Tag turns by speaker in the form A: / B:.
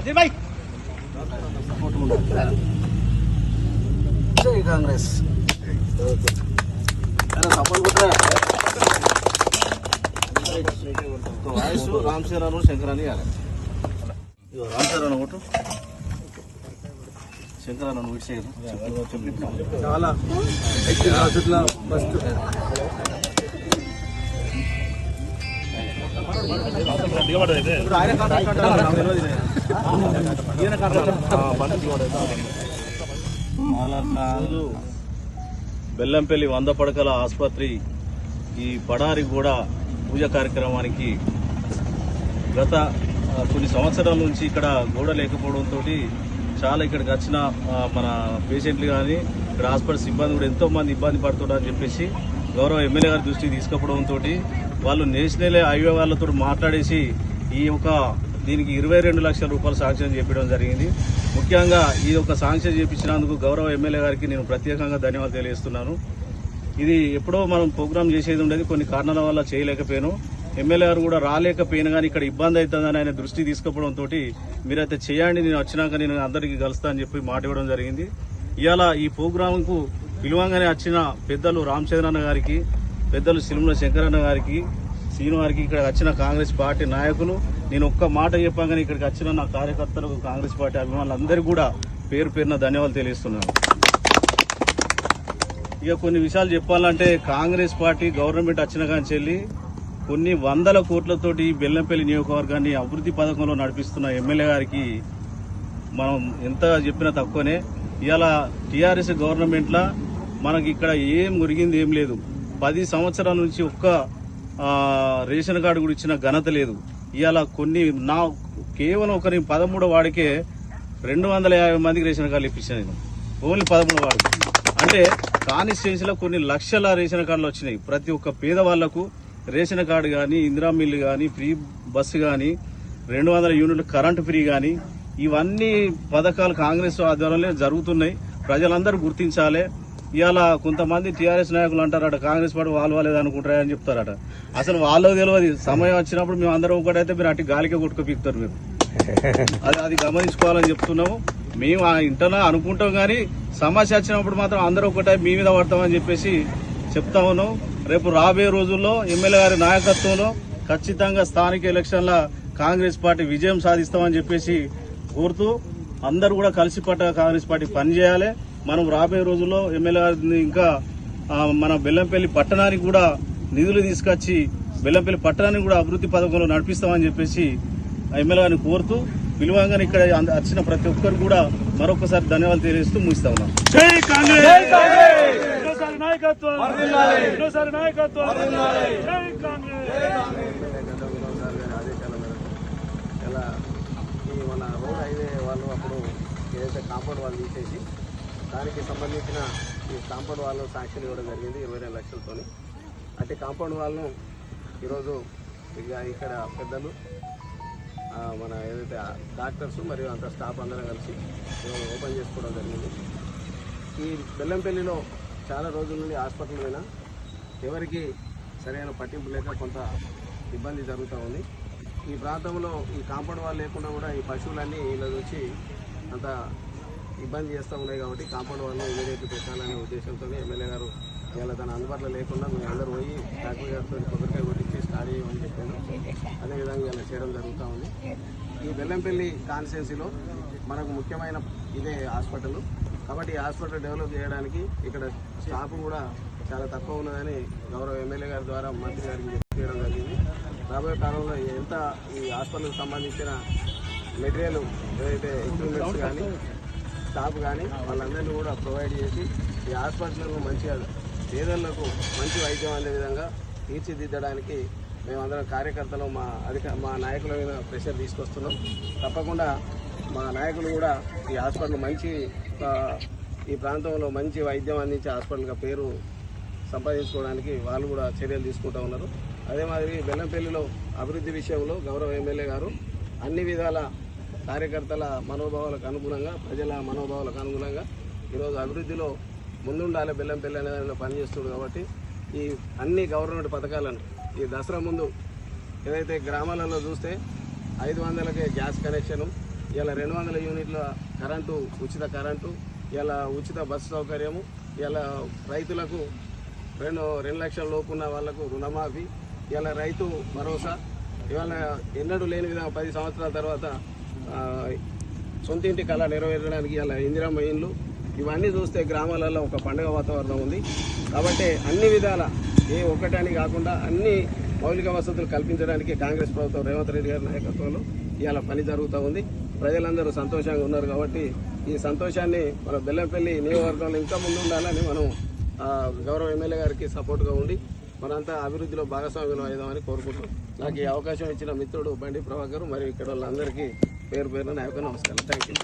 A: జై కాంగ్రెస్. వాయిస్ రామ్ చరణ్ శంకరాన్ని రామ్ చరణ్ ఒకటి శంకరాన్ని విడి చేయదు చాలా ఫస్ట్ బెల్లంపల్లి 100 పడకల ఆసుపత్రి ఈ బడారి కూడా పూజ కార్యక్రమానికి గత కొన్ని సంవత్సరాల నుంచి ఇక్కడ గోడ లేకపోవడంతో చాలా ఇక్కడికి వచ్చిన మన పేషెంట్లు కానీ ఇక్కడ హాస్పిటల్ సిబ్బంది కూడా ఎంతో మంది ఇబ్బంది పడుతున్నారని చెప్పేసి గౌరవ ఎమ్మెల్యే గారి దృష్టికి తీసుకుపోవడంతో వాళ్ళు నేషనల్ హైవే వాళ్ళతో మాట్లాడేసి ఈ యొక్క దీనికి 22 లక్షల రూపాయలు శాంక్షన్ చేపించడం జరిగింది. ముఖ్యంగా ఈ యొక్క శాంక్షన్ చేపించినందుకు గౌరవ ఎమ్మెల్యే గారికి నేను ప్రత్యేకంగా ధన్యవాదాలు తెలియజేస్తున్నాను. ఇది ఎప్పుడో మనం ప్రోగ్రామ్ చేసేది ఉండేది, కొన్ని కారణాల వల్ల చేయలేకపోయాను. ఎమ్మెల్యే గారు కూడా రాలేకపోయినా కానీ ఇక్కడ ఇబ్బంది అవుతుందని ఆయన దృష్టి తీసుకుపోవడంతో మీరైతే చేయండి, నేను వచ్చినాక నేను అందరికీ కలుస్తా అని చెప్పి మాట ఇవ్వడం జరిగింది. ఇవాళ ఈ ప్రోగ్రాంకు పిలువంగానే వచ్చిన పెద్దలు రామచంద్రన్న గారికి, పెద్దలు సిలుముల శంకరన్న గారికి, సీను గారికి, ఇక్కడ వచ్చిన కాంగ్రెస్ పార్టీ నాయకులు, నేను ఒక్క మాట చెప్పగానే ఇక్కడికి వచ్చిన నా కార్యకర్తలకు, కాంగ్రెస్ పార్టీ అభిమానులందరికీ కూడా పేరు పేరున ధన్యవాదాలు తెలియజేస్తున్నాను. ఇక కొన్ని విషయాలు చెప్పాలంటే కాంగ్రెస్ పార్టీ గవర్నమెంట్ వచ్చిన కానీ కొన్ని 100 కోట్లతోటి బెల్లంపల్లి నియోజకవర్గాన్ని అభివృద్ధి పథకంలో నడిపిస్తున్న ఎమ్మెల్యే గారికి మనం ఎంత చెప్పినా తక్కువనే. ఇవాళ టీఆర్ఎస్ గవర్నమెంట్లో మనకి ఇక్కడ ఏం మురిగింది ఏం లేదు. 10 సంవత్సరాల నుంచి ఒక్క రేషన్ కార్డు కూడా ఇచ్చిన ఘనత లేదు. ఇవాళ కొన్ని కేవలం ఒక 13వ వాడికే 250 మందికి రేషన్ కార్డులు ఇప్పించాను నేను, ఓన్లీ 13వ వాడికి. అంటే కాన్స్టిట్యున్సీలో కొన్ని లక్షల రేషన్ కార్డులు వచ్చినాయి. ప్రతి ఒక్క పేదవాళ్లకు రేషన్ కార్డు కానీ, ఇందిరా మిల్లు కానీ, ఫ్రీ బస్సు కానీ, 200 యూనిట్లు కరెంటు ఫ్రీ కానీ, ఇవన్నీ పథకాలు కాంగ్రెస్ ఆధ్వర్యంలో జరుగుతున్నాయి. ప్రజలందరూ గుర్తించాలి. ఇవాళ కొంతమంది టీఆర్ఎస్ నాయకులు అంటారట కాంగ్రెస్ పార్టీ వాళ్ళు అనుకుంటారని చెప్తారట. అసలు వాళ్ళకు తెలియదు. సమయం వచ్చినప్పుడు మేము అందరం ఒకటైతే మీరు అటు గాలికే కొట్టుకుపీకుతారు. మీరు అది గమనించుకోవాలని చెప్తున్నాము. మేము ఇంటర్నా అనుకుంటాం కానీ సమస్య వచ్చినప్పుడు మాత్రం అందరూ ఒకటే మీ మీద పడతామని చెప్పేసి చెప్తా ఉన్నాం. రేపు రాబోయే రోజుల్లో ఎమ్మెల్యే గారి నాయకత్వంలో ఖచ్చితంగా స్థానిక ఎలక్షన్ల కాంగ్రెస్ పార్టీ విజయం సాధిస్తామని చెప్పేసి కోరుతూ అందరూ కూడా కలిసి కాంగ్రెస్ పార్టీ పనిచేయాలి. మనం రాబోయే రోజుల్లో ఎమ్మెల్యే గారిని ఇంకా మన బెల్లంపల్లి పట్టణానికి కూడా నిధులు తీసుకొచ్చి బెల్లంపల్లి పట్టణానికి కూడా అభివృద్ధి పథకంలో నడిపిస్తామని చెప్పేసి ఎమ్మెల్యే గారిని కోరుతూ పిలువంగానే ఇక్కడ వచ్చిన ప్రతి ఒక్కరు కూడా మరొకసారి ధన్యవాదాలు తెలియజేస్తూ ముగిస్తా ఉన్నాం. జై కాంగ్రెస్.
B: మన రోడ్ హైవే వాళ్ళు అప్పుడు ఏదైతే కాంపౌండ్ వాళ్ళు తీసేసి దానికి సంబంధించిన ఈ కాంపౌండ్ వాళ్ళు శాంక్షన్ ఇవ్వడం జరిగింది 22 లక్షలతో. అంటే కాంపౌండ్ వాళ్ళను ఈరోజు ఇక్కడ పెద్దలు మన ఏదైతే డాక్టర్స్ మరియు అంత స్టాఫ్ అందరం కలిసి ఓపెన్ చేసుకోవడం జరిగింది. ఈ బెల్లంపల్లిలో చాలా రోజుల నుండి హాస్పిటల్ మీద ఎవరికి సరైన పట్టింపు లేక కొంత ఇబ్బంది జరుగుతూ ఉంది. ఈ ప్రాంతంలో ఈ కాంపౌండ్ వాళ్ళు లేకుండా కూడా ఈ పశువులన్నీ వీళ్ళ నుంచి అంత ఇబ్బంది చేస్తూ ఉన్నాయి. కాబట్టి కాంపౌండ్ వాళ్ళు ఇమీడియట్లీ పెట్టాలనే ఉద్దేశంతో ఎమ్మెల్యే గారు ఇవాళ తన అందుబాటులో లేకుండా మేము అందరూ పోయి డాక్టర్ గారితో కొబ్బరికాయ కొట్టించి స్టార్ట్ చేయమని చెప్పాను. అదేవిధంగా ఇలా చేయడం జరుగుతూ ఉంది. ఈ బెల్లంపల్లి కాన్స్టిట్యున్సీలో మనకు ముఖ్యమైన ఇదే హాస్పిటల్. కాబట్టి ఈ హాస్పిటల్ డెవలప్ చేయడానికి ఇక్కడ స్టాఫ్ కూడా చాలా తక్కువ ఉన్నదని గౌరవ ఎమ్మెల్యే గారి ద్వారా మంత్రి గారికి చేయడం జరిగింది. రాబోయే కాలంలో ఎంత ఈ హాస్పిటల్కి సంబంధించిన మెటీరియల్ ఏదైతే ఎక్విప్మెంట్స్ కానీ స్టాఫ్ కానీ వాళ్ళందరినీ కూడా ప్రొవైడ్ చేసి ఈ హాస్పిటల్కు మంచిగా పేదలకు మంచి వైద్యం అందే విధంగా తీర్చిదిద్దడానికి మేమందరం కార్యకర్తలు మా నాయకుల మీద ప్రెషర్ తీసుకొస్తున్నాం. తప్పకుండా మా నాయకులు కూడా ఈ హాస్పిటల్ మంచి ఈ ప్రాంతంలో మంచి వైద్యం అందించే హాస్పిటల్గా పేరు సంపాదించుకోవడానికి వాళ్ళు కూడా చర్యలు తీసుకుంటూ ఉన్నారు. అదే మాదిరి బెల్లంపల్లిలో అభివృద్ధి విషయంలో గౌరవ ఎమ్మెల్యే గారు అన్ని విధాల కార్యకర్తల మనోభావాలకు అనుగుణంగా, ప్రజల మనోభావాలకు అనుగుణంగా ఈరోజు అభివృద్ధిలో ముందుండాలి బెల్లంపల్లి అనే దానిలో పనిచేస్తుంది. కాబట్టి ఈ అన్ని గవర్నమెంట్ పథకాలను ఈ దసరా ముందు ఏదైతే గ్రామాలలో చూస్తే 500కే గ్యాస్ కనెక్షను, ఇలా 200 యూనిట్ల కరెంటు, ఉచిత కరెంటు, ఇలా ఉచిత బస్సు సౌకర్యము, ఇలా రైతులకు 2 లక్షల లోపు ఉన్న వాళ్లకు రుణమాఫీ, ఇలా రైతు భరోసా, ఇవాళ ఎన్నడూ లేని విధంగా 10 సంవత్సరాల తర్వాత సొంతింటి కళ నెరవేర్చడానికి ఇలా ఇందిరమ్మ ఇండ్లు, ఇవన్నీ చూస్తే గ్రామాలలో ఒక పండుగ వాతావరణం ఉంది. కాబట్టి అన్ని విధాల ఏ ఒక్కటని కాకుండా అన్ని మౌలిక వసతులు కల్పించడానికి కాంగ్రెస్ ప్రభుత్వం రేవంత్ రెడ్డి గారి నాయకత్వంలో ఇవాళ పని జరుగుతూ ఉంది. ప్రజలందరూ సంతోషంగా ఉన్నారు. కాబట్టి ఈ సంతోషాన్ని మన బెల్లంపల్లి నియోజకవర్గంలో ఇంకా ముందు ఉండాలని మనం గౌరవ ఎమ్మెల్యే గారికి సపోర్ట్గా ఉండి మనంతా అభివృద్ధిలో భాగస్వామ్యం అవుదామని కోరుకుంటున్నాం. నాకు ఈ అవకాశం ఇచ్చిన మిత్రుడు బండి ప్రభాకర్ మరియు ఇక్కడ వాళ్ళందరికీ పేరు పేరున నా యొక్క నమస్కారం. Thank you.